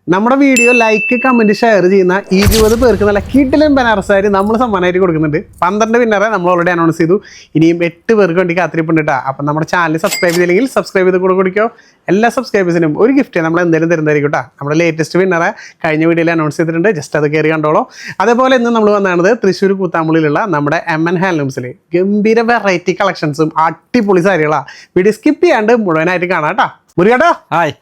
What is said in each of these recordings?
നമ്മുടെ video like comment share ചെയ്യുന്ന 20 പേർക്ക് നല്ല കിടിലൻ ബനാറസാരി നമ്മൾ സമ്മാനമായിട്ട് കൊടുക്കുന്നുണ്ട്. 12 വിന്നറെ നമ്മൾ ഓൾറെഡി അനൗൺസ് ചെയ്തു. ഇനിയും 8 പേർക്ക് വേണ്ടി കാത്തിരിപ്പുണ്ട് കേട്ടോ. അപ്പം നമ്മുടെ ചാനൽ സബ്സ്ക്രൈബ് ചെയ്തില്ലെങ്കിൽ സബ്സ്ക്രൈബ് ചെയ്ത് കൂടെ കൊടുക്കോ. എല്ലാ സബ്സ്ക്രൈബേഴ്സിനും ഒരു ഗിഫ്റ്റ് നമ്മൾ എന്തെങ്കിലും തരുന്നതായിരിക്കും കേട്ടോ. നമ്മുടെ ലേറ്റസ്റ്റ് വിന്നറെ കഴിഞ്ഞ വീഡിയോയിൽ അനൗൺസ് ചെയ്തിട്ടുണ്ട്. ജസ്റ്റ് അത് കയറി കണ്ടോളൂ. അതേപോലെ ഇന്ന് നമ്മൾ വന്നത് തൃശ്ശൂർ കൂത്താമ്പുള്ളിലുള്ള നമ്മുടെ MN ഹാൻഡ്ലൂംസിൽ ഗംഭീര വെറൈറ്റി കളക്ഷൻസും അടിപൊളി സാരികളാണ്. വീഡിയോ സ്കിപ്പ് ചെയ്യാണ്ട് മുഴുവനായിട്ട് കാണാം കേട്ടോ. മുരുകേട്ടോ, ഹായ്.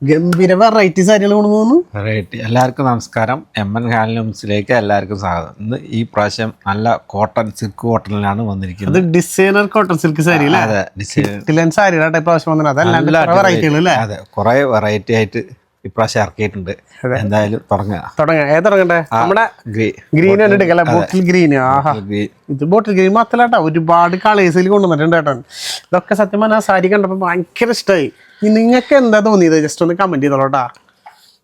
ഗംഭീര വെറൈറ്റി സാരികൾ കൊണ്ടുപോകുന്നു. വെറൈറ്റി. എല്ലാവർക്കും നമസ്കാരം. MN ഹാൻഡ്ലൂംസിലേക്ക് എല്ലാവർക്കും സ്വാഗതം. ഇന്ന് ഈ പ്രാവശ്യം നല്ല കോട്ടൺ സിൽക്ക് കോട്ടണിലാണ് വന്നിരിക്കുന്നത്. ഡിസൈനർ കോട്ടൺ സിൽക്ക് സാരി അല്ലേ? അതെ, ഡിസൈൻ സാരിയുടെ പ്രാവശ്യം വന്നത്. അതല്ലാണ്ട് വെറൈറ്റികൾ അല്ലേ? അതെ, കുറെ വെറൈറ്റി ആയിട്ട് ഇപ്രാവശ്യം ഇറക്കിയിട്ടുണ്ട്. എന്തായാലും തുടങ്ങാം. തുടങ്ങണ്ടേ? നമ്മുടെ ഗ്രീൻ എടുക്കല്ലേ? Bottle green. ഇത് ബോട്ടിൽ ഗ്രീൻ മാത്രല്ല കേട്ടോ, ഒരുപാട് കളേഴ്സിൽ കൊണ്ടുവന്നിട്ടുണ്ട് കേട്ടോ. ഇതൊക്കെ സത്യം പറഞ്ഞാൽ ആ സാരി കണ്ടപ്പോൾ ഭയങ്കര ഇഷ്ടമായി. നിങ്ങൾക്ക് എന്താ തോന്നിയത് ജസ്റ്റ് ഒന്ന് കമന്റ് ചെയ്തോളൂട്ടാ.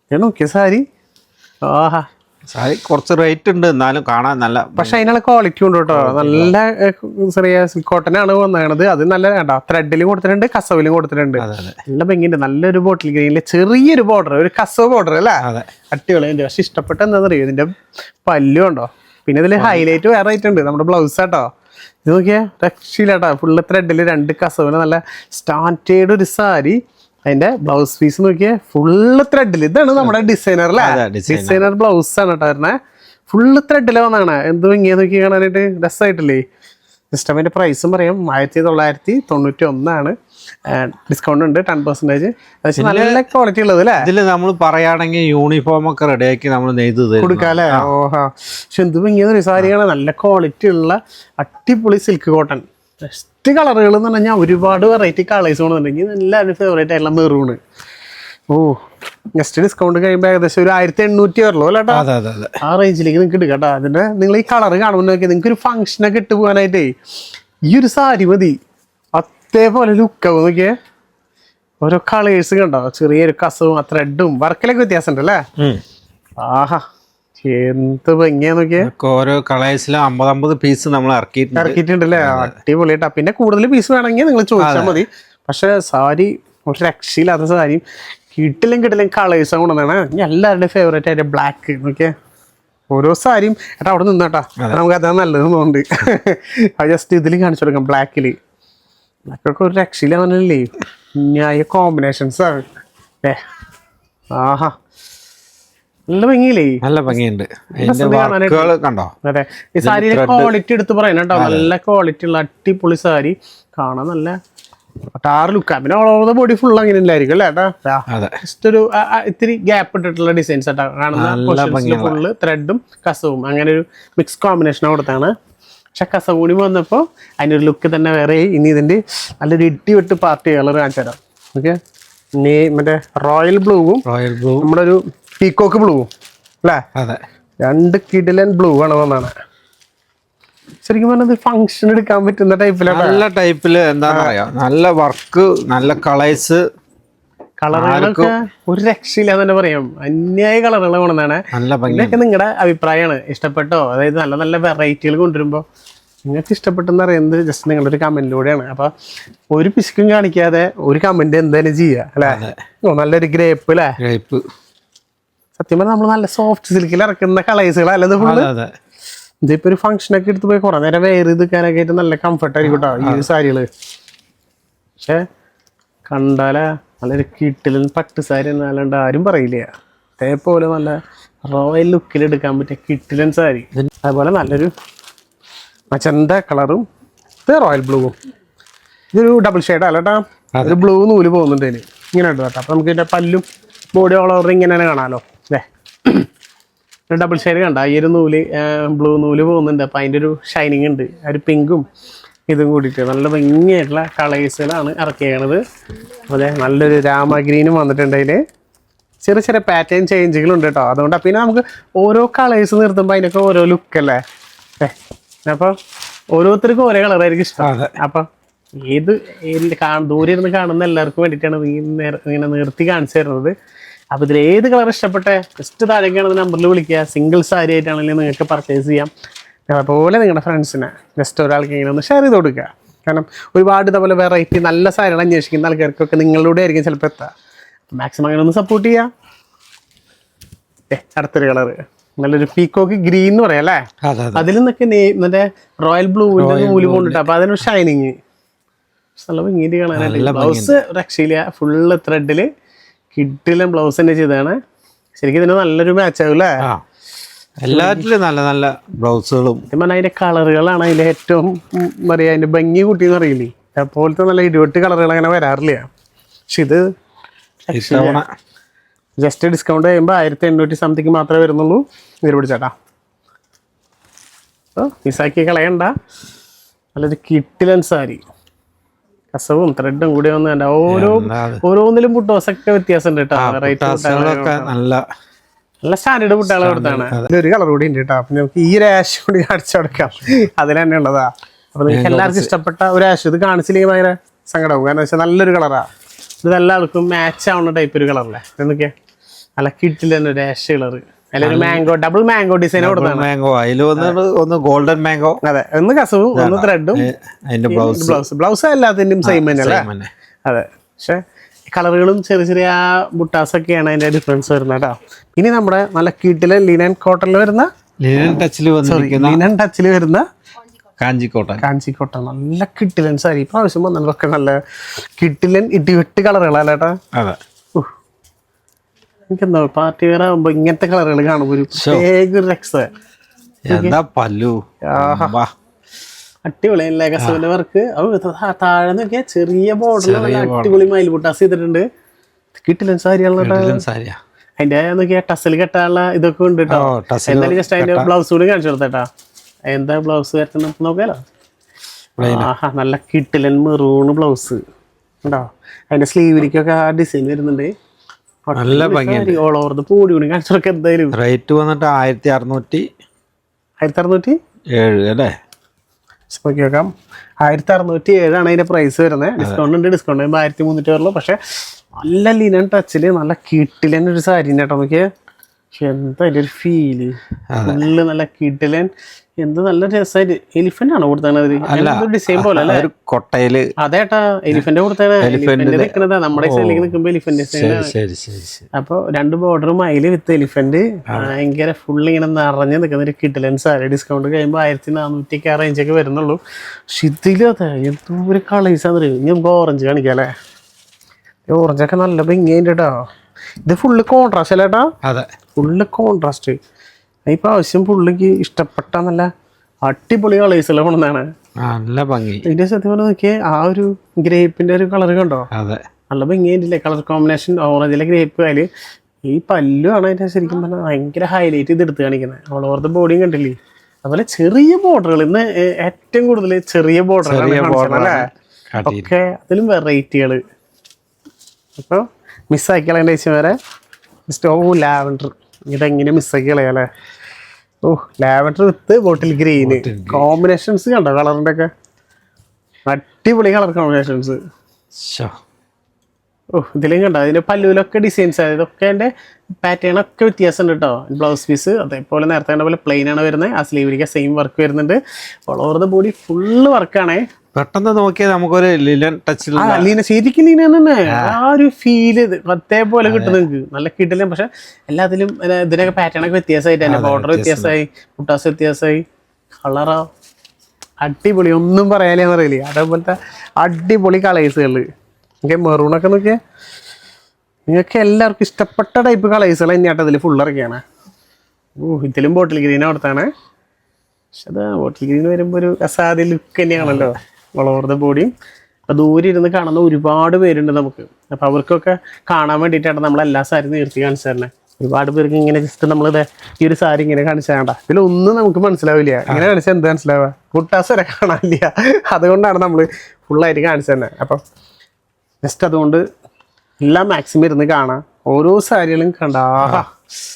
ഞാൻ നോക്കിയ സാരി, ആഹാ, സാരി കുറച്ച് റേറ്റ് ഉണ്ട്, എന്നാലും കാണാൻ നല്ല, പക്ഷെ അതിനുള്ള ക്വാളിറ്റി ഉണ്ട് കേട്ടോ. നല്ല ചെറിയ സിൽക്ക് കോട്ടൺ ആണ് വന്നത്. അത് നല്ല കേട്ടോ, ത്രെഡിലും കൊടുത്തിട്ടുണ്ട്, കസവിലും കൊടുത്തിട്ടുണ്ട്. നല്ല ഭംഗിയുണ്ട്. നല്ലൊരു ബോട്ടിൽ ഗ്രീനിലെ ചെറിയൊരു ബോർഡർ, ഒരു കസവ് ബോർഡർ അല്ലേ? അടിപൊളി. പക്ഷെ ഇഷ്ടപ്പെട്ട എന്താണെന്ന് അറിയോ, ഇതിന്റെ പല്ലു ഉണ്ടോ. പിന്നെ ഇതിൽ ഹൈലൈറ്റ് വേറെ ആയിട്ടുണ്ട് നമ്മുടെ ബ്ലൗസ് കേട്ടോ. ഇത് നോക്കിയാ രക്ഷയില്ലാട്ടോ, ഫുള്ള് ത്രെഡിൽ 2 കസവിന് നല്ല സ്റ്റാൻഡേർഡ് ഒരു സാരി. അതിന്റെ ബ്ലൗസ് പീസ് നോക്കിയാൽ ഫുള്ള് ത്രെഡിൽ. ഇതാണ് നമ്മുടെ ഡിസൈനർ അല്ലേ? ഡിസൈനർ ബ്ലൗസ് ആണ് കേട്ടോ വരുന്നത്. ഫുള്ള് ത്രെഡിൽ വന്നാണ്. എന്ത് ഭംഗിയാ നോക്കി കാണാനായിട്ട്, രസമായിട്ടില്ലേ? ജസ്റ്റ് അതിന്റെ പ്രൈസും പറയാം, 1991 ഡിസ്കൗണ്ട് ഉണ്ട് 10%. നല്ല ക്വാളിറ്റി ഉള്ളത് അല്ലേ? ഇതില് നമ്മൾ പറയുകയാണെങ്കിൽ യൂണിഫോം ഒക്കെ റെഡിയാക്കി നമ്മൾ നെയ്ത് കൊടുക്കാം അല്ലേ? ഓഹാ, പക്ഷെ എന്ത് ഭംഗിയാ സാരിയാണ്. നല്ല ക്വാളിറ്റി ഉള്ള അടിപൊളി സിൽക്ക് കോട്ടൺ. ബെസ്റ്റ് കളറുകൾ എന്ന് പറഞ്ഞാൽ ഒരുപാട് വെറൈറ്റി കളേഴ്സ് കൊണ്ടുവന്നിട്ടുണ്ടെങ്കിൽ എല്ലാവരും ഫേവറേറ്റ് ആയിട്ടുള്ള മെറൂണ്. ഓ, നെക്സ്റ്റ് ഡിസ്കൗണ്ട് കഴിയുമ്പോൾ ഏകദേശം ഒരു 1800 വരുള്ളൂ അല്ലേ? ആ റേഞ്ചിലേക്ക് നിങ്ങൾക്ക് എടുക്കാം കേട്ടോ. അതിന്റെ നിങ്ങൾ ഈ കളർ കാണുമ്പോൾ നോക്കിയാൽ നിങ്ങൾക്ക് ഒരു ഫംഗ്ഷനൊക്കെ ഇട്ട് പോകാനായിട്ടേ ഈ ഒരു സാരി മതി. അതേപോലെ ലുക്കാവും നോക്കിയേ. ഓരോ കളേഴ്സ് കണ്ടോ, ചെറിയൊരു കസവും ആ ത്രെഡും വർക്കിലൊക്കെ വ്യത്യാസം ഉണ്ട് അല്ലേ? ആഹാ, എന്ത് ഭംഗിയാ നോക്കിയേ. ഓരോ കളേഴ്സിലും 50 പീസ് നമ്മൾ ഇറക്കിയിട്ടുണ്ടല്ലേ? അടിപൊളിയായിട്ടാ. പിന്നെ കൂടുതൽ പീസ് വേണമെങ്കിൽ നിങ്ങൾ ചോദിച്ചാൽ മതി. പക്ഷെ സാരി ഒരു രക്ഷയില്ലാത്ത സാരിയും കിട്ടിലും കളേഴ്സ് കൊണ്ടുവന്നാണ്. ഞാൻ എല്ലാവരുടെയും ഫേവറേറ്റ് ആയിട്ട് ബ്ലാക്ക് നോക്കിയേ. ഓരോ സാരിയും ഏട്ടാ അവിടെ നിന്നാട്ടാ, നമുക്ക് അതാ നല്ലത് തോന്നുന്നുണ്ട്. അത് ജസ്റ്റ് ഇതിൽ കാണിച്ചു കൊടുക്കാം. ബ്ലാക്കില് ബ്ലാക്കൊക്കെ ഒരു രക്ഷയില്ലാന്നല്ലേ, ന്യായ കോമ്പിനേഷൻസ് ആണ് അല്ലേ? ആഹാ, നല്ല ഭംഗിയില്ലേ? നല്ല ഭംഗിയുണ്ട്. കണ്ടോ? അതെ, ഈ സാരിയുടെ ക്വാളിറ്റി എടുത്ത് പറയുന്നത് കേട്ടോ. നല്ല ക്വാളിറ്റി ഉള്ള അടിപൊളി സാരി, കാണാൻ നല്ല ടാർ ലുക്കാ. പിന്നെ all over the body full അങ്ങനെ ഇല്ലായിരിക്കും അല്ലേ ഏട്ടാ? ജസ്റ്റ് ഒരു ഇത്തിരി ഗ്യാപ്പ് ഇട്ടിട്ടുള്ള ഡിസൈൻസ് ആട്ടാ കാണുന്ന. ഫുള്ള് ത്രെഡും കസവും അങ്ങനെ ഒരു മിക്സ് കോമ്പിനേഷൻ കൊടുത്താണ്. പക്ഷെ കസവ് കൂടി വന്നപ്പോൾ അതിനൊരു ലുക്ക് തന്നെ വേറെ. ഇനി ഇതിന്റെ നല്ലൊരു ഇട്ടി വെട്ട് പാർട്ടി കളർ കാണിച്ചു തരാം. ഓക്കെ, ഇനി മറ്റേ റോയൽ ബ്ലൂവും നമ്മുടെ ഒരു പീക്കോക്ക് ബ്ലൂവും അല്ലേ? 2 കിടിലൻ ബ്ലൂ ആണ് വന്നാണ്. ശരിക്കും പറഞ്ഞത് ഫംഗ്ഷൻ എടുക്കാൻ പറ്റുന്ന ടൈപ്പിലാണ്. നല്ല ടൈപ്പില് എന്താ പറയാ, നല്ല വർക്ക്, നല്ല കളേഴ്സ്, കളറുകളൊക്കെ ഒരു രക്ഷയില്ല തന്നെ പറയാം. അന്യായ കളറുകൾ കൊണ്ടാണ്. ഇതൊക്കെ നിങ്ങളുടെ അഭിപ്രായമാണ്. ഇഷ്ടപ്പെട്ടോ? അതായത് നല്ല നല്ല വെറൈറ്റികൾ കൊണ്ടുവരുമ്പോൾ നിങ്ങൾക്ക് ഇഷ്ടപ്പെട്ടെന്ന് പറയുന്നത് ജസ്റ്റ് നിങ്ങളുടെ ഒരു കമന്റിലൂടെയാണ്. അപ്പൊ ഒരു പിശുക്കും കാണിക്കാതെ ഒരു കമന്റ് എന്തായാലും ചെയ്യുക അല്ലേ? നല്ലൊരു ഗ്രേപ്പ് അല്ലേ? ഗ്രേപ്പ് സത്യം പറഞ്ഞാൽ നമ്മൾ നല്ല സോഫ്റ്റ് സിൽക്കിൽ ഇറക്കുന്ന കളേഴ്സുകളല്ലത് ഫുള്ള്. ഇതിപ്പോ ഒരു ഫംഗ്ഷനൊക്കെ എടുത്ത് പോയി കുറെ നേരം വെയർ ചെയ്തൊക്കെ ആയിട്ട് നല്ല കംഫർട്ട് ആയിരിക്കും കേട്ടോ ഈ ഒരു സാരികള്. പക്ഷെ കണ്ടാലേ നല്ലൊരു കിട്ടിലൻ പട്ട് സാരി എന്നല്ലാണ്ട് ആരും പറയില്ല. അതേപോലെ നല്ല റോയൽ ലുക്കിൽ എടുക്കാൻ പറ്റിയ കിട്ടിലൻ സാരി. അതുപോലെ നല്ലൊരു മച്ചന്ത കളറും ഇത് റോയൽ ബ്ലൂവും. ഇതൊരു ഡബിൾ ഷെയ്ഡ് അല്ലേട്ടാ, ഒരു ബ്ലൂ നൂല് പോകുന്നുണ്ട് ഇതിന്. ഇങ്ങനെ ഉണ്ട് കേട്ടോ. അപ്പൊ നമുക്ക് ഇതിന്റെ പല്ലും ബോഡി ഓൾ ഓവർ ഇങ്ങനെ തന്നെ കാണാമല്ലോ അല്ലേ? ഡബിൾ ഷെയ്ഡ് കണ്ട ഈ ഒരു നൂല്, ബ്ലൂ നൂല് പോകുന്നുണ്ട്. അപ്പൊ അതിന്റെ ഒരു ഷൈനിങ് ഉണ്ട്. ഒരു പിങ്കും ഇതും കൂടിയിട്ട് നല്ല ഭംഗിയായിട്ടുള്ള കളേഴ്സുകളാണ് ഇറക്കിയത്. അതുപോലെ നല്ലൊരു രാമഗ്രീനും വന്നിട്ടുണ്ട്. അതിൽ ചെറിയ ചെറിയ പാറ്റേൺ ചേഞ്ചുകളുണ്ട് കേട്ടോ. അതുകൊണ്ട് പിന്നെ നമുക്ക് ഓരോ കളേഴ്സ് നിർത്തുമ്പോൾ അതിനൊക്കെ ഓരോ ലുക്കല്ലേ? അപ്പോൾ ഓരോരുത്തർക്കും ഓരോ കളറായിരിക്കും ഇഷ്ടം. അപ്പം ദൂരെ ഇരുന്ന് കാണുന്ന എല്ലാവർക്കും വേണ്ടിയിട്ടാണ് ഇങ്ങനെ നിർത്തി കാണിച്ചു തരുന്നത്. അപ്പോൾ ഇതിൽ ഏത് കളർ ഇഷ്ടപ്പെട്ടെ ജസ്റ്റ് താഴേക്കാണ് നമ്പറിൽ വിളിക്കുക. സിംഗിൾ സാരി ആയിട്ടാണെങ്കിലും നിങ്ങൾക്ക് പർച്ചേസ് ചെയ്യാം. അതുപോലെ നിങ്ങളുടെ ഫ്രണ്ട്സിനെ ജസ്റ്റ് ഒരാൾക്ക് ഇങ്ങനെ ഒന്ന് ഷെയർ ചെയ്ത് കൊടുക്കുക. കാരണം ഒരുപാട് ഇതേപോലെ വെറൈറ്റി നല്ല സാരികൾ അന്വേഷിക്കുന്ന ആൾക്കാർക്കൊക്കെ നിങ്ങളിലൂടെ ആയിരിക്കും ചിലപ്പോൾ എത്തുക. മാക്സിമം അങ്ങനെ ഒന്ന് സപ്പോർട്ട് ചെയ്യുക. അടുത്തൊരു കളറ് നല്ലൊരു പീക്കോക്ക് ഗ്രീൻ എന്ന് പറയാം അല്ലേ. അതെ അതെ അതിൽ നിന്നൊക്കെ മറ്റേ റോയൽ ബ്ലൂവിന്റെ നൂല് കൊണ്ടിട്ട് അപ്പൊ അതിനൊരു ഷൈനിങ് നല്ല ഭംഗിയിട്ട് കാണാനായിട്ട്. ബ്ലൗസ് രക്ഷയില്ല, ഫുള്ള് ത്രെഡില് കിഡിലും ബ്ലൗസ് തന്നെ ചെയ്തതാണ്. ശരിക്കും ഇതിന് നല്ലൊരു മാച്ച് ആവും അല്ലേ. എല്ലാറ്റിലും നല്ല നല്ല ബ്ലൗസുകളും പറഞ്ഞാൽ അതിന്റെ കളറുകളാണ് അതിന്റെ ഏറ്റവും പറയാ അതിന്റെ ഭംഗി കൂട്ടിന്ന് അറിയില്ലേ. അതുപോലത്തെ നല്ല ഇടിവെട്ട് കളറുകൾ അങ്ങനെ വരാറില്ല. പക്ഷെ ഇത് ജസ്റ്റ് ഡിസ്കൗണ്ട് ചെയ്യുമ്പോൾ 1800 സംതിങ് മാത്രമേ വരുന്നുള്ളൂ. ഇതിൽ പിടിച്ചേട്ടാ മിസ്സാക്കി കളയണ്ട. നല്ലൊരു കിട്ടിലൻ സാരി, കസവും ത്രെഡും കൂടി വന്ന് ഓരോന്നിലും പുട്ടോസൊക്കെ വ്യത്യാസം ഉണ്ട് കേട്ടോ. വെറൈറ്റി നല്ല നല്ല സ്റ്റാൻഡേർഡ് പുട്ടാളെ കൊടുത്താണ്. ഇതൊരു കളർ കൂടി ഉണ്ട് കേട്ടോ. അപ്പൊ നമുക്ക് ഈ ഒരു ആഷ് കൂടി കാണിച്ചു കൊടുക്കാം. അതിൽ തന്നെ ഉള്ളതാ. അപ്പൊ നിങ്ങൾക്ക് എല്ലാവർക്കും ഇഷ്ടപ്പെട്ട ഒരു ആഷ്. ഇത് കാണിച്ചില്ലെങ്കിൽ ഭയങ്കര സങ്കടമാവും. കാരണം വെച്ചാൽ നല്ലൊരു കളറാ. ഇത് എല്ലാ ആൾക്കും മാച്ച് ആവുന്ന ടൈപ്പ് ഒരു കളറല്ലേ. എന്തൊക്കെയാ നല്ല കിട്ടില്ല ഒരു ആഷ് കളർ. അല്ലെങ്കിൽ മാംഗോ ഡബിൾ മാംഗോ ഡിസൈൻ കൊടുത്താണ്. മാംഗോ അതിൽ ഒന്ന് ഗോൾഡൻ മാംഗോ. അതെ, ഒന്ന് കസവും ഒന്ന് ത്രെഡും. ബ്ലൗസ് എല്ലാത്തിന്റെയും സെയിം തന്നെ അല്ലേ. അതെ, പക്ഷെ കളറുകളും ചെറിയ ചെറിയ ബുട്ടാസൊക്കെയാണ് അതിന്റെ ഡിഫറൻസ് വരുന്നത് കേട്ടോ. ഇനി നമ്മുടെ നല്ല കിട്ടിലെ ലിനൻ കോട്ടണിൽ വരുന്ന ലിനൻ ടച്ചിൽ വരുന്ന കാഞ്ചിക്കോട്ടൺ നല്ല കിട്ടിലൻ സാരി. പ്രാവശ്യം വന്നതൊക്കെ നല്ല കിട്ടിലൻ ഇടിവെട്ട് കളറുകളല്ലേ ചേട്ടാ. എനിക്കെന്താ പാർട്ടി വെയർ ആകുമ്പോ ഇങ്ങനത്തെ കളറുകൾ കാണുമ്പോ ഒരു പ്രത്യേക രക്ഷ. അടിപൊളിയല്ലേ കസവിന്റെ വർക്ക്. താഴെ നോക്കിയാ ചെറിയ ബോർഡറിൽ അടിപൊളി മയിൽപുട്ടാസ് ചെയ്തിട്ടുണ്ട്. കിട്ടിലൻ സാരിയാണല്ലോ. അതിന്റെ നോക്കിയാ ടസൽ കെട്ടാനുള്ള ഇതൊക്കെ ഉണ്ട് കേട്ടോ. എന്തായാലും ജസ്റ്റ് അതിന്റെ ബ്ലൗസ് കൂടി കാണിച്ചു കൊടുത്തേട്ടാ. എന്താ ബ്ലൗസ് വരട്ടെ നോക്കാലോ. ആഹാ, നല്ല കിട്ടിലൻ മെറൂണ് ബ്ലൗസ് ഉണ്ടോ. അതിന്റെ സ്ലീവിലേക്കൊക്കെ ആ ഡിസൈൻ വരുന്നുണ്ട്. നല്ല ഭംഗി. ഓൾ ഓവർ ദ ബോഡി കൂടി കാണിച്ചു കൊടുക്കാം. എന്തായാലും റേറ്റ് വന്നിട്ട് 1607 അല്ലേ. നോക്കി നോക്കാം. 1607 ആണ് അതിന്റെ പ്രൈസ് വരുന്നത്. ഡിസ്കൗണ്ട് ഉണ്ട്. ഡിസ്കൗണ്ട് ചെയ്യുമ്പോൾ 1300 വരുള്ളൂ. പക്ഷെ നല്ല ലിനൻ ടച്ചില് നല്ല കിട്ടിലൻ ഒരു സാരി കേട്ടോ. നോക്കിയേ എന്താ അതിന്റെ ഒരു ഫീല്. ഫുള്ള് നല്ല കിട്ടിലൻ. എന്ത് നല്ല രസമായിട്ട്. എലിഫന്റ് ആണോ കൊടുത്തത് ഡിസൈൻ പോലെ അല്ലേ. കൊട്ടയില് അതേട്ടാ എലിഫന്റ് കൊടുത്താണ്. എലിഫന്റ് നിൽക്കുന്നതാ നമ്മുടെ സൈഡിലേക്ക് നിൽക്കുമ്പോ എലിഫന്റ്. അപ്പൊ 2 ബോർഡറും അതില് വിത്ത് എലിഫന്റ് ഭയങ്കര ഫുള്ള് ഇങ്ങനെ നിറഞ്ഞു നിൽക്കുന്ന ഒരു കിട്ടിലൻ സാരി. ഡിസ്കൗണ്ട് കഴിയുമ്പോൾ 1400 ആ റേഞ്ചൊക്കെ വരുന്നുള്ളൂ. പക്ഷെ ഇതില് അതെ എന്തോ ഒരു കളേഴ്സാന്ന് പറയും. ഇനി നമുക്ക് ഓറഞ്ച് കാണിക്കാം അല്ലേ. ഓറഞ്ചൊക്കെ നല്ല ഭംഗിയുണ്ട് കേട്ടോ. ഇത് ഫുള്ള് കോൺട്രാസ്റ്റ് അല്ലേ ഏട്ടാ. അതെ, ഫുള്ള് കോൺട്രാസ്റ്റ്. ഈ പ്രാവശ്യം പുള്ളിക്ക് ഇഷ്ടപ്പെട്ട നല്ല അടിപൊളി കളേഴ്സുള്ള കൊണ്ടാണ്. നല്ല ഭംഗി. ഇതിന്റെ സത്യം പറഞ്ഞാൽ നോക്കിയേ ആ ഒരു ഗ്രേപ്പിന്റെ ഒരു കളർ കണ്ടോ. അതെ, നല്ല ഭംഗിയായിട്ടില്ലേ കളർ കോമ്പിനേഷൻ. ഓറഞ്ചിലെ ഗ്രേപ്പ് അതില് ഈ പല്ലുമാണ് അതിന്റെ ശരിക്കും പറഞ്ഞാൽ ഭയങ്കര ഹൈലൈറ്റ് ചെയ്ത് എടുത്ത് കാണിക്കുന്നത്. ഓൾ ഓവർ ദ ബോഡിയും കണ്ടില്ലേ. അതുപോലെ ചെറിയ ബോർഡറുകൾ ഇന്ന് ഏറ്റവും കൂടുതൽ ചെറിയ ബോർഡറുകൾ അല്ലേ. ഒക്കെ അതിലും വെറൈറ്റികള്. അപ്പൊ മിസ്സാക്കി കളയേണ്ട ആവശ്യം വരെ ലാവൻഡർ. ഇതെങ്ങനെ മിസ്സാക്കി കളയാല്ലേ. Lavender with bottle green combinations കണ്ടോ. കളറിന്റെ ഒക്കെ അടിപൊളി കളർ കോമ്പിനേഷൻസ്. ഇതിലും കണ്ടോ അതിന്റെ പല്ലുവിലൊക്കെ ഡിസൈൻസ്. ഇതൊക്കെ അതിന്റെ പാറ്റേൺ ഒക്കെ വ്യത്യാസം ഉണ്ട് കേട്ടോ. ബ്ലൗസ് പീസ് അതേപോലെ നേരത്തെ കണ്ട പോലെ പ്ലെയിൻ ആണ് വരുന്നത്. ആ സ്ലീവിലേക്ക് സെയിം വർക്ക് വരുന്നുണ്ട്. All over the body full വർക്കാണേ. പെട്ടെന്ന് നോക്കിയാൽ നമുക്കൊരു ലിനൻ ടച്ചിൽ ശരിക്കും ലീന തന്നെ ആ ഒരു ഫീല് അതേപോലെ കിട്ടും നിങ്ങൾക്ക്. നല്ല കിട്ടില്ല. പക്ഷെ എല്ലാത്തിലും ഇതിനൊക്കെ പാറ്റേൺ ഒക്കെ വ്യത്യാസമായിട്ട് തന്നെ ബോർഡർ വ്യത്യാസമായി, മുട്ടാസ് വ്യത്യാസമായി, കളറാ അടിപൊളി. ഒന്നും പറയാനേന്ന് പറയില്ലേ. അതേപോലത്തെ അടിപൊളി കളേഴ്സുകൾ. എനിക്ക് മെറൂണൊക്കെ നോക്കിയാൽ നിങ്ങൾക്ക് എല്ലാവർക്കും ഇഷ്ടപ്പെട്ട ടൈപ്പ് കളേഴ്സുകൾ തന്നെയാട്ടോ ഇതിൽ ഫുൾ ഇറക്കിയാണ്. ഇതിലും ബോട്ടിൽ ഗ്രീൻ അവിടുത്താണ്. പക്ഷെ അത് ബോട്ടിൽ ഗ്രീൻ വരുമ്പോൾ ഒരു അസാധ്യ ലുക്ക് തന്നെയാണല്ലോ. ഓൾ ഓവർ ദ ബോഡിയും. അപ്പോൾ ദൂരെ ഇരുന്ന് കാണുന്ന ഒരുപാട് പേരുണ്ട് നമുക്ക്. അപ്പോൾ അവർക്കൊക്കെ കാണാൻ വേണ്ടിയിട്ടാണ് നമ്മളെല്ലാ സാരി നിർത്തി കാണിച്ചു തരുന്നത്. ഒരുപാട് പേർക്ക് ഇങ്ങനെ ജസ്റ്റ് നമ്മളിത് ഈ ഒരു സാരി ഇങ്ങനെ കാണിച്ചു തരണ്ട. ഇതിലൊന്നും നമുക്ക് മനസ്സിലാവില്ല. ഇങ്ങനെ കാണിച്ചാൽ എന്ത് മനസ്സിലാവുക. കുട്ടാസ് വരെ കാണാനില്ല. അതുകൊണ്ടാണ് നമ്മൾ ഫുള്ളായിട്ട് കാണിച്ചു തന്നെ. അപ്പം ജസ്റ്റ് അതുകൊണ്ട് എല്ലാം മാക്സിമം ഇരുന്ന് കാണാം. ഓരോ സാരികളും കണ്ടാ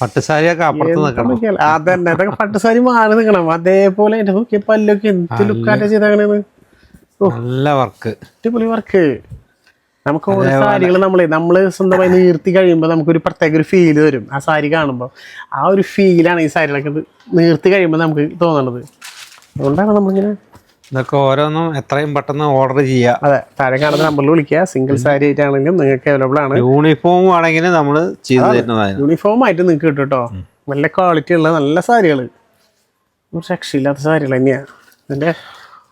പട്ടുസാരിയൊക്കെ അപ്പുറത്ത് നിൽക്കണം. അതന്നെ അതൊക്കെ പട്ടുസാരി മാറി നിൽക്കണം. അതേപോലെ എന്റെ നോക്കിയ പല്ലൊക്കെ എന്ത് ലുക്കാറ്റാ ചെയ്തേക്കണേന്ന്. നല്ല വർക്ക്, അടിപൊളി വർക്ക്. നമുക്ക് ഓരോ സാരികൾ നമ്മള് സ്വന്തമായി നീർത്തി കഴിയുമ്പോൾ നമുക്കൊരു പ്രത്യേക ഒരു ഫീല് വരും. ആ സാരി കാണുമ്പോൾ ആ ഒരു ഫീലാണ് ഈ സാരികളൊക്കെ നീർത്തി കഴിയുമ്പോൾ നമുക്ക് തോന്നുന്നത്. അതുകൊണ്ടാണ് നമ്മളിങ്ങനെ ഇതൊക്കെ ഓരോന്നും എത്രയും പെട്ടെന്ന് ഓർഡർ ചെയ്യുക. അതെ, താഴെ കാണുന്ന നമ്പറിൽ വിളിക്കുക. സിംഗിൾ സാരി ആയിട്ടാണെങ്കിലും നിങ്ങൾക്ക് അവൈലബിൾ ആണ്. യൂണിഫോം ആണെങ്കിലും നമ്മൾ ചെയ്തു തരുന്നതാണ്. യൂണിഫോം ആയിട്ട് നിങ്ങൾക്ക് കിട്ടും കേട്ടോ. നല്ല ക്വാളിറ്റി ഉള്ള നല്ല സാരികൾ, ഒരു രക്ഷയില്ലാത്ത സാരികൾ തന്നെയാണ്. ഇതിൻ്റെ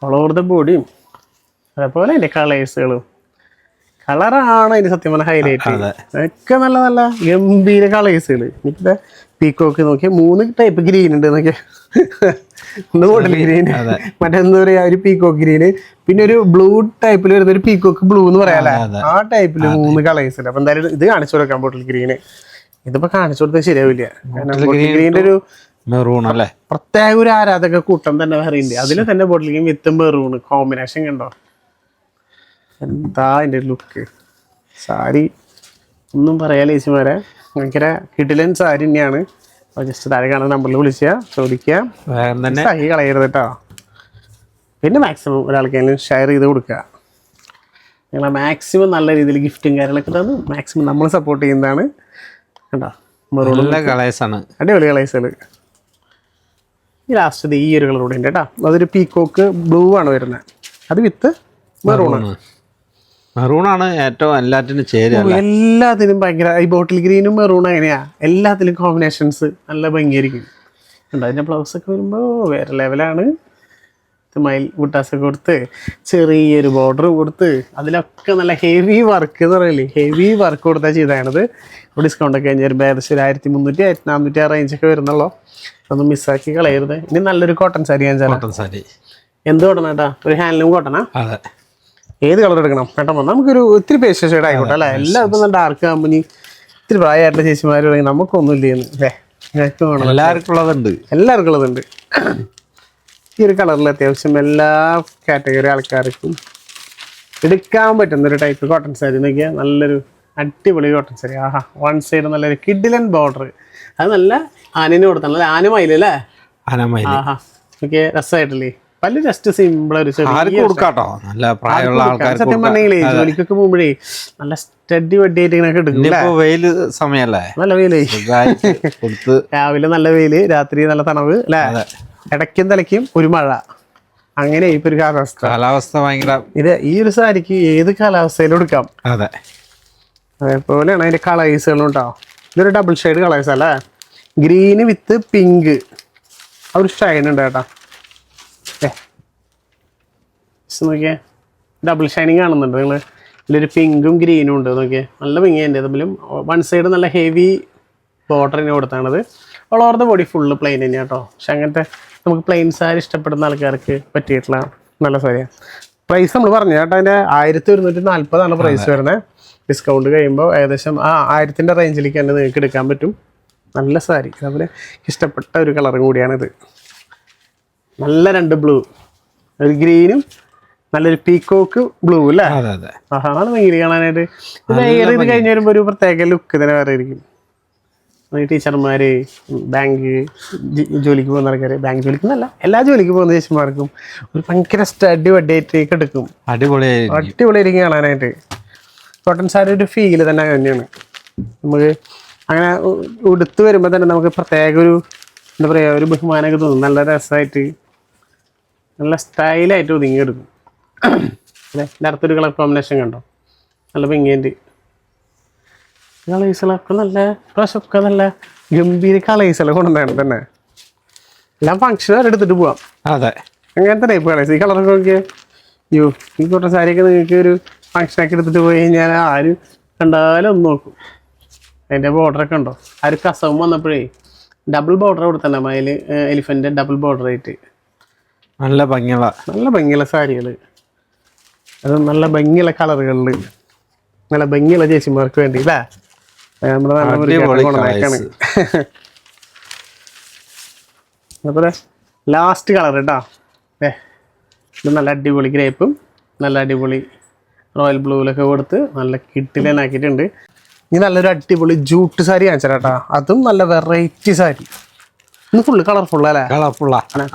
ഓൾ ഓവർ ദ ബോഡിയും അതേപോലെ അതിൻ്റെ കളേഴ്സുകളും, കളറാണ് അതിന് സത്യം പറഞ്ഞ ഹൈലൈറ്റ്. ഒക്കെ നല്ല നല്ല ഗംഭീര കളേഴ്സുകൾ. ഇനിയിപ്പോൾ പീക്കോക്ക് നോക്കിയാൽ 3 ടൈപ്പ് ഗ്രീൻ ഉണ്ട് നോക്കിയാൽ. ഒന്ന് ബോട്ടിൽ ഗ്രീൻ, മറ്റെന്താ പറയുക ഒരു പീക്കോക്ക് ഗ്രീന്, പിന്നെ ഒരു ബ്ലൂ ടൈപ്പിൽ വരുന്ന ഒരു പീക്കോക്ക് ബ്ലൂ എന്ന് പറയാല്ലേ, ആ ടൈപ്പിൽ 3 കളേഴ്സ് ഉണ്ട്. അപ്പൊ എന്തായാലും ഇത് കാണിച്ചു കൊടുക്കാം ബോട്ടിൽ ഗ്രീന്. ഇതിപ്പോ കാണിച്ചു കൊടുത്താൽ ശരിയാവില്ല. കാരണം ബോട്ടിൽ ഗ്രീൻ്റെ ഒരു മെറൂൺ അല്ലേ, പ്രത്യേക ഒരു ആരാധക കൂട്ടം തന്നെ പറയുന്നുണ്ട്. അതിൽ തന്നെ ബോട്ടിൽ ഗ്രീൻ വിത്ത് മെറൂൺ കോമ്പിനേഷൻ കണ്ടോ, എന്താ അതിന്റെ ലുക്ക്. സാരി ഒന്നും പറയാ ലേസിമാരെ, ഭയങ്കര കിടിലൻ സാരി തന്നെയാണ്. ജസ്റ്റ് താഴെ കാണുന്ന നമ്പറിൽ വിളിക്കുക, ചോദിക്കുക, സഹി കളയരുത് കേട്ടോ. പിന്നെ മാക്സിമം ഒരാൾക്കെങ്കിലും ഷെയർ ചെയ്ത് കൊടുക്കുക. ഞങ്ങൾ മാക്സിമം നല്ല രീതിയിൽ ഗിഫ്റ്റും കാര്യങ്ങളൊക്കെ തന്നു മാക്സിമം നമ്മൾ സപ്പോർട്ട് ചെയ്യുന്നതാണ് കേട്ടോ. നല്ല കളേഴ്സാണ്, അടിപൊളി കളേഴ്സുകൾ. ഈ ലാസ്റ്റ് ഈ ഒരു കളർ കൂടെ ഉണ്ട് കേട്ടോ. അതൊരു പീക്കോക്ക് ബ്ലൂ ആണ് വരുന്നത്, അത് വിത്ത് മെറൂണാണ്. മെറൂണാണ് ഏറ്റവും എല്ലാത്തിനും ചേരുക. എല്ലാത്തിനും ഭയങ്കര, ഈ ബോട്ടിൽ ഗ്രീനും മെറൂൺ അങ്ങനെയാ, എല്ലാത്തിലും കോമ്പിനേഷൻസ് നല്ല ഭംഗിയായിരിക്കും. ഉണ്ട് അതിൻ്റെ ബ്ലൗസൊക്കെ വരുമ്പോൾ വേറെ ലെവലാണ്. മയിൽ ബുട്ടാസൊക്കെ കൊടുത്ത് ചെറിയൊരു ബോർഡർ കൊടുത്ത് അതിലൊക്കെ നല്ല ഹെവി വർക്ക് എന്ന് പറയില്ലേ, ഹെവി വർക്ക് കൊടുത്താൽ ചെയ്താണത്. ഇപ്പോൾ ഡിസ്കൗണ്ടൊക്കെ കഴിഞ്ഞ് വരുമ്പോൾ ഏകദേശം 1300 1400 ആ റേഞ്ചൊക്കെ വരുന്നുള്ളൂ. അതൊന്നും മിസ്സാക്കി കളയരുത്. ഇനി നല്ലൊരു കോട്ടൺ സാരി ഞാൻ കോട്ടൺ സാരി എന്ത് കോട്ടൺ കേട്ടാ, ഒരു ഹാൻഡ്ലൂം കോട്ടണാ. അതെ, ഏത് കളർ എടുക്കണം കേട്ടോ. നമുക്കൊരു ഇത്തിരി പേസ്റ്റ് ഷെയ്ഡ് ആയിക്കോട്ടെ അല്ലേ. എല്ലാം ഇപ്പം നല്ല ഡാർക്ക് ആകുമ്പോൾ ഇത്തിരി പ്രായമായിട്ടുള്ള ചേച്ചിമാർ പറയും നമുക്കൊന്നും ഇല്ലേന്ന് അല്ലേ. എല്ലാവർക്കും ഉള്ളതുണ്ട്, എല്ലാവർക്കും ഉള്ളതുണ്ട്. ഈ ഒരു കളറിൽ അത്യാവശ്യം എല്ലാ കാറ്റഗറി ആൾക്കാർക്കും എടുക്കാൻ പറ്റുന്നൊരു ടൈപ്പ് കോട്ടൺ സാരി നോക്കിയാൽ നല്ലൊരു അടിപൊളി കോട്ടൺ സാരി. ആഹാ, വൺ സൈഡ് നല്ലൊരു കിഡിലൻ ബോർഡർ, അത് നല്ല ആനിന് കൊടുത്ത നല്ല ആനമയിലല്ലേ. ആഹാ, ഓക്കെ, രസമായിട്ടില്ലേ. പല ജസ്റ്റ് സിമ്പിൾ ഒരു സത്യം പറഞ്ഞെങ്കിലേ ജോലിക്കൊക്കെ പോകുമ്പോഴേ നല്ല സ്റ്റഡി വഡിയായിട്ട് ഇങ്ങനെ എടുക്കും. വെയില് സമയല്ലേ, നല്ല വെയിലേ, രാവിലെ നല്ല വെയില്, രാത്രി നല്ല തണവ് അല്ലേ, ഇടയ്ക്കും തലയ്ക്കും ഒരു മഴ, അങ്ങനെ ഇപ്പൊ ഒരു കാലാവസ്ഥ ഭയങ്കര. ഇത് ഈ ഒരു സാരിക്ക് ഏത് കാലാവസ്ഥയിലും എടുക്കാം. അതെ, അതേപോലെയാണ് അതിന്റെ കളേഴ്സുകളും ഉണ്ടാവും. ഇതൊരു ഡബിൾ ഷെയ്ഡ് കളേഴ്സ് അല്ലേ, ഗ്രീന് വിത്ത് പിങ്ക്, ആ ഒരു ഷൈൻ ഉണ്ട് കേട്ടോ. നോക്കിയേ, ഡബിൾ ഷൈനിങ് കാണുന്നുണ്ട് നിങ്ങൾ. ഇതിലൊരു പിങ്കും ഗ്രീനും ഉണ്ട് നോക്കിയേ, നല്ല ഭംഗിയുണ്ട്. തമ്മിലും വൺ സൈഡ് നല്ല ഹെവി ബോർഡറിന് കൊടുത്താണത്. All over the body full plain തന്നെയാണ് കേട്ടോ. പക്ഷെ അങ്ങനത്തെ നമുക്ക് പ്ലെയിൻ സാരി ഇഷ്ടപ്പെടുന്ന ആൾക്കാർക്ക് പറ്റിയിട്ടുള്ള നല്ല സാരിയാണ്. പ്രൈസ് നമ്മൾ പറഞ്ഞു കേട്ടോ, അതിൻ്റെ 1140 പ്രൈസ് വരുന്നത്. ഡിസ്കൗണ്ട് കഴിയുമ്പോൾ ഏകദേശം 1000 റേഞ്ചിലേക്ക് തന്നെ നിങ്ങൾക്ക് എടുക്കാൻ പറ്റും. നല്ല സാരി, അതുപോലെ ഇഷ്ടപ്പെട്ട ഒരു കളറും കൂടിയാണിത്. നല്ല 2 ബ്ലൂ, ഒരു ഗ്രീനും നല്ലൊരു പീക്കോക്ക് ബ്ലൂ അല്ലേ. ആഹാ, നല്ല ഭംഗി കാണാനായിട്ട്. ഇത് കഴിഞ്ഞ് വരുമ്പോൾ ഒരു പ്രത്യേക ലുക്ക് തന്നെ വേറെ ആയിരിക്കും. ടീച്ചർമാര്, ബാങ്ക് ജോലിക്ക് പോകുന്ന ആൾക്കാർ, ബാങ്ക് ജോലിക്ക് എന്നല്ല എല്ലാ ജോലിക്ക് പോകുന്ന ചേച്ചിമാർക്കും ഒരു ഭയങ്കര സ്റ്റഡി വഡിയായിട്ട് എടുക്കും. അടിപൊളിയായിരിക്കും കാണാനായിട്ട്. കോട്ടൺ സാരി ഒരു ഫീല് തന്നെ തന്നെയാണ്. നമുക്ക് അങ്ങനെ ഉടുത്ത് വരുമ്പോൾ തന്നെ നമുക്ക് പ്രത്യേക ഒരു എന്താ പറയുക, ഒരു ബഹുമാനമൊക്കെ തോന്നും. നല്ല രസമായിട്ട് നല്ല സ്റ്റൈലായിട്ട് ഒതുങ്ങിയെടുക്കും അല്ലേ. അടുത്തൊരു കളർ കോമ്പിനേഷൻ കണ്ടോ, നല്ല ഭംഗിയുണ്ട്. കളേഴ്സുകളൊക്കെ നല്ല പ്രാവശ്യമൊക്കെ നല്ല ഗംഭീര കളേഴ്സെല്ലാം കൊണ്ടുവന്നാണ് തന്നെ. എല്ലാം ഫംഗ്ഷൻ വരെ എടുത്തിട്ട് പോവാം. അതെ, അങ്ങനത്തെ ടൈപ്പ് കളേഴ്സ്. ഈ കളറൊക്കെ നോക്കിയാൽ ഈ കോട്ടൺ സാരിയൊക്കെ നിങ്ങൾക്ക് ഒരു ഫംഗ്ഷനൊക്കെ എടുത്തിട്ട് പോയി കഴിഞ്ഞാൽ ആരും കണ്ടാലും ഒന്ന് നോക്കും. അതിൻ്റെ ബോർഡറൊക്കെ ഉണ്ടോ, ആ ഒരു കസവും വന്നപ്പോഴേ ഡബിൾ ബോർഡർ കൊടുത്തന്നെ മയിൽ എലിഫൻ്റെ ഡബിൾ ബോർഡർ ആയിട്ട് നല്ല ഭംഗിയുള്ള സാരികൾ. അത് നല്ല ഭംഗിയുള്ള കളറുകളിൽ നല്ല ഭംഗിയുള്ള ചേച്ചിമാർക്ക് വേണ്ടി അല്ലേ. നമ്മുടെ അതുപോലെ ലാസ്റ്റ് കളർ കേട്ടോ. ഇത് നല്ല അടിപൊളി ഗ്രേപ്പും നല്ല അടിപൊളി റോയൽ ബ്ലൂവിലൊക്കെ കൊടുത്ത് നല്ല കിട്ടിലാക്കിയിട്ടുണ്ട്. ഇനി നല്ലൊരു അടിപൊളി ജൂട്ട് സാരി കാണിച്ചാ കേട്ടോ. അതും നല്ല വെറൈറ്റി സാരി. ഇന്ന് ഫുള്ള് കളർഫുൾ അല്ലേ,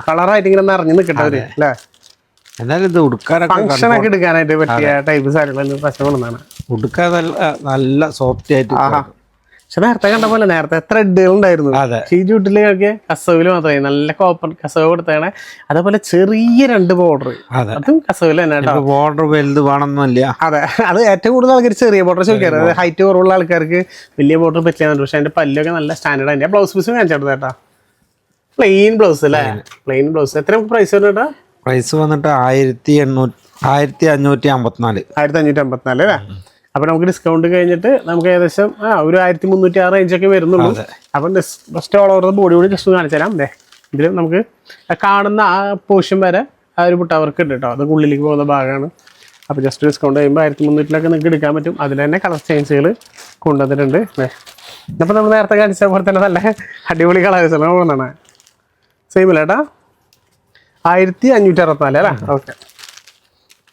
കളറായിട്ട് ഇങ്ങനെ നിറഞ്ഞു നിൽക്കട്ടെ അവര് അല്ലേ. ഫംഗ്ഷനൊക്കെ എടുക്കാനായിട്ട് പറ്റിയ ടൈപ്പ് സാരികളെല്ലാം പ്രശ്നം കൊണ്ടാണ്. ഉടുക്കാൻ നല്ല സോഫ്റ്റ് ആയിട്ട് പക്ഷെ നേരത്തെ കണ്ട പോലെ നേരത്തെ ത്രെഡുകൾ ഉണ്ടായിരുന്നു. അതെ. ഈ ജൂട്ടിലൊക്കെ കസവില് മാത്രമേ നല്ല കോപ്പർ കസവ് കൊടുത്താണ്. അതേപോലെ ചെറിയ 2 ബോർഡർ, അതും കസവില് തന്നെ കേട്ടോ. ബോർഡർ വലുത് വേണമെന്നില്ല. അതെ, അത് ഏറ്റവും കൂടുതൽ ആൾക്കാർ ചെറിയ ബോർഡർ ചോദിക്കാറ്. അതായത് ഹൈറ്റ് കുറവുള്ള ആൾക്കാർക്ക് വലിയ ബോർഡർ പറ്റില്ല. പക്ഷെ അതിന്റെ പല്ലൊക്കെ നല്ല സ്റ്റാൻഡേർഡ്. അതിന്റെ ബ്ലൗസ് പീസും കാണിച്ചെടുത്ത കേട്ടാ. പ്ലെയിൻ ബ്ലൗസ് അല്ലേ? Plain blouse. എത്ര പ്രൈസ് വരുന്നുണ്ടാ? പ്രൈസ് വന്നിട്ട് 1554. 1554 അല്ലേ? അപ്പൊ നമുക്ക് ഡിസ്കൗണ്ട് കഴിഞ്ഞിട്ട് നമുക്ക് ഏകദേശം ഒരു 1306 റേഞ്ചൊക്കെ വരുന്നുള്ളൂ. അപ്പം ഫസ്റ്റ് ഓൾ ഓവർ ബോഡി കൂടി ജസ്റ്റ് കാണിച്ചു തരാം. അല്ലേ, ഇതിൽ നമുക്ക് കാണുന്ന ആ പോർഷൻ വരെ ആ ഒരു ബുട്ട വർക്ക് ഉണ്ട് കേട്ടോ. അത് ഉള്ളിലേക്ക് പോകുന്ന ഭാഗമാണ്. അപ്പോൾ ജസ്റ്റ് ഡിസ്കൗണ്ട് കഴിയുമ്പോൾ 1300 നിങ്ങൾക്ക് എടുക്കാൻ പറ്റും. അതിൽ തന്നെ കളർ ചേഞ്ചുകൾ കൊണ്ടുവന്നിട്ടുണ്ട്. അപ്പോൾ നമ്മൾ നേരത്തെ കാണിച്ച പോലെ തന്നെ നല്ല അടിപൊളി കളേഴ്സാണ് പോകുന്നതാണ്. സെയിം അല്ലേ ഏട്ടാ? 1564 അല്ലേ? ഓക്കെ.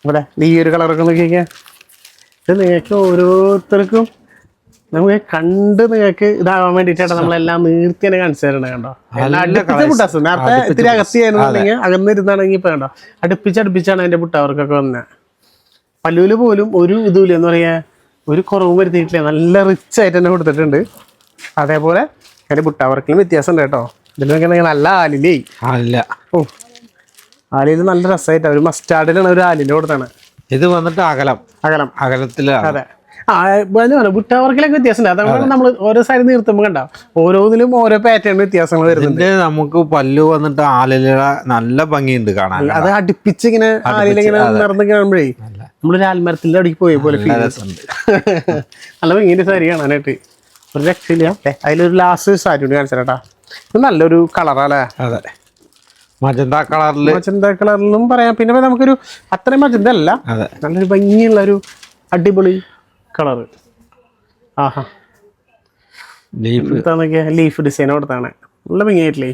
ഇവിടെ ഈ ഒരു കളറൊക്കെ നോക്കിയിരിക്കാം. ഇത് നിങ്ങൾക്ക് ഓരോരുത്തർക്കും നമുക്ക് കണ്ട് നിങ്ങൾക്ക് ഇതാവാൻ വേണ്ടിയിട്ടാണ് നമ്മളെല്ലാം നീർത്തി തന്നെ കാണിച്ചു തരണം. കണ്ടോ, അടുപ്പിച്ച ബുട്ടാസ്. നേരത്തെ ഇത്തിരി അകത്തിയായിരുന്നുണ്ടെങ്കിൽ അകന്നിരുന്നാണെങ്കിൽ ഇപ്പൊ കണ്ടോ അടുപ്പിച്ചാണ് അതിന്റെ ബുട്ടാവർക്കൊക്കെ വന്നത്. പല്ലുവില് പോലും ഒരു ഇതുമില്ല എന്ന് പറയാ, ഒരു കുറവും വരുത്തിയിട്ടില്ല. നല്ല റിച്ച് ആയിട്ട് തന്നെ കൊടുത്തിട്ടുണ്ട്. അതേപോലെ അതിന്റെ ബുട്ടാവർക്കിലും വ്യത്യാസം ഉണ്ട് കേട്ടോ. ഇതിലൊക്കെ നല്ല ആലിലേ. ഓ, ആലില് നല്ല രസമായിട്ടാണ്. ഒരു മസ്റ്റാർഡിലാണ് ഒരു ആലില് കൊടുത്താണ്. ഇത് വന്നിട്ട് അകലത്തില്. അതെ, ബുട്ടാവർക്കിലൊക്കെ വ്യത്യാസം ഉണ്ട്. അതുകൊണ്ട് നമ്മൾ ഓരോ സൈഡ് നിർത്തുമ്പോൾ കണ്ടോ ഓരോന്നിലും ഓരോ പാറ്റേൺ വ്യത്യാസങ്ങൾ വരുന്നുണ്ട്. നമുക്ക് പല്ലു വന്നിട്ട് ആലില നല്ല ഭംഗിയുണ്ട് കാണാൻ. അത് അടുപ്പിച്ച് ഇങ്ങനെ ആലിലിങ്ങനെ നിറഞ്ഞ് കാണുമ്പോഴേ നമ്മളൊരു ആൽമരത്തിന്റെ അടിക്ക് പോയ പോലെ ഫീൽ ഉണ്ട്. നല്ല ഭംഗിന്റെ സാരി കാണാനായിട്ട് ഒരു രക്ഷയില്ല. അതിലൊരു ലാസ്റ്റ് സാരി കൊണ്ട് കാണിച്ചാ. ഇത് നല്ലൊരു കളറല്ലേ? അതെ, മജന്ത കളറിലും പറയാം. പിന്നെ നമുക്കൊരു അത്രയും മജന്ത അല്ല, നല്ലൊരു ഭംഗിയുള്ള ഒരു അടിപൊളി കളറ്. ആഹാ, ലീഫ് ഡിസൈൻ കൊടുത്താണ്. നല്ല ഭംഗിയായിട്ടില്ലേ?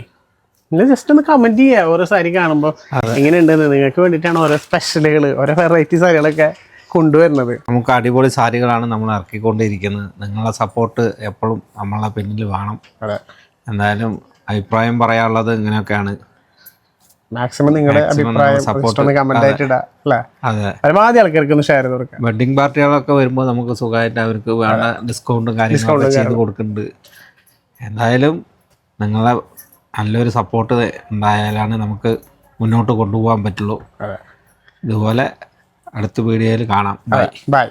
നിങ്ങൾ ജസ്റ്റ് ഒന്ന് കമന്റ് ചെയ്യുക ഓരോ സാരി കാണുമ്പോൾ എങ്ങനെയുണ്ടെന്ന്. നിങ്ങൾക്ക് വേണ്ടിയിട്ടാണ് ഓരോ സ്പെഷ്യലുകൾ, ഓരോ വെറൈറ്റി സാരികളൊക്കെ കൊണ്ടുവരുന്നത്. നമുക്ക് അടിപൊളി സാരികളാണ് നമ്മൾ ഇറക്കിക്കൊണ്ടിരിക്കുന്നത്. നിങ്ങളുടെ സപ്പോർട്ട് എപ്പോഴും നമ്മളെ പിന്നിൽ വേണം. എന്തായാലും അഭിപ്രായം പറയാനുള്ളത് ഇങ്ങനെയൊക്കെയാണ്. മാക്സിമം നിങ്ങളുടെ അഭിപ്രായം കമന്റ് ആയിട്ട് ഇടാം അല്ലേ? പരമാവധി ആൾക്കാർക്ക് ഒന്ന് ഷെയർ ചെയ്ത് കൊടുക്കാം. വെഡിങ് പാർട്ടികളൊക്കെ വരുമ്പോൾ നമുക്ക് സുഖമായിട്ട് അവർക്ക് വേണ്ട ഡിസ്കൗണ്ടും കാര്യങ്ങളൊക്കെ ചെയ്ത് കൊടുക്കുന്നുണ്ട്. എന്തായാലും നിങ്ങളെ നല്ലൊരു സപ്പോർട്ട് ഉണ്ടായാലാണ് നമുക്ക് മുന്നോട്ട് കൊണ്ടുപോകാൻ പറ്റുള്ളൂ. ഇതുപോലെ അടുത്ത വീഡിയോയിൽ കാണാം. ബൈ.